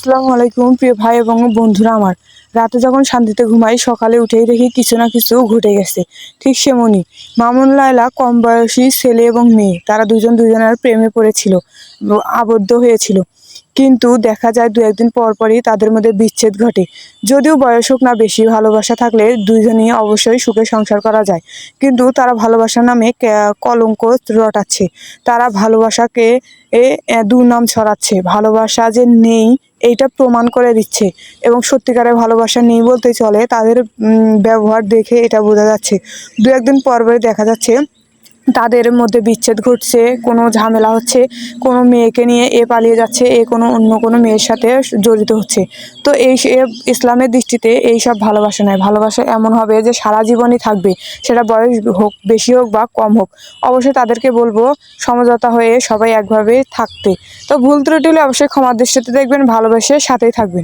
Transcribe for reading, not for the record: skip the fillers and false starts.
আসসালামু আলাইকুম প্রিয় ভাই এবং বন্ধুরা আমার। রাতে যখন শান্তিতে ঘুমাই, সকালে উঠেই দেখি কিছু না কিছু ঘটে গেছে। ঠিক সেমনই মামুন লায়লা কম বয়সী ছেলে এবং মেয়ে, তারা দুজন দুজনের প্রেমে পড়েছিল, আবদ্ধ হয়েছিল। কিন্তু দেখা যায় দু একদিন পর পরই তাদের মধ্যে বিচ্ছেদ ঘটে। যদিও বয়স হোক না বেশি, ভালোবাসা থাকলে দুইজনই অবশ্যই সুখে সংসার করা যায়। কিন্তু তারা ভালোবাসার নামে কলঙ্ক রটাচ্ছে। তারা ভালোবাসাকে দুর্নাম ছড়াচ্ছে। ভালোবাসা যে নেই এইটা প্রমাণ করে দিচ্ছে, এবং সত্যিকারের ভালোবাসা নেই বলতে চলে। তাদের ব্যবহার দেখে এটা বোঝা যাচ্ছে। দু একদিন পর পরে দেখা যাচ্ছে তাদের মধ্যে বিচ্ছেদ ঘটছে, কোনো ঝামেলা হচ্ছে, কোনো মেয়েকে নিয়ে এ পালিয়ে যাচ্ছে, এ অন্য কোনো মেয়ের সাথে জড়িত হচ্ছে। তো ইসলামের দৃষ্টিতে এই সব ভালোবাসা নয়। ভালোবাসা এমন হবে যে সারা জীবনই থাকবে, সেটা বয়স হোক, বেশি হোক বা কম হোক। অবশ্যই তাদেরকে বলবো সমঝোতা হয়ে সবাই একভাবে থাকতে। তো ভুল ত্রুটি হলে অবশ্যই ক্ষমার দৃষ্টিতে দেখবেন, ভালোবেসে সাথেই থাকবেন।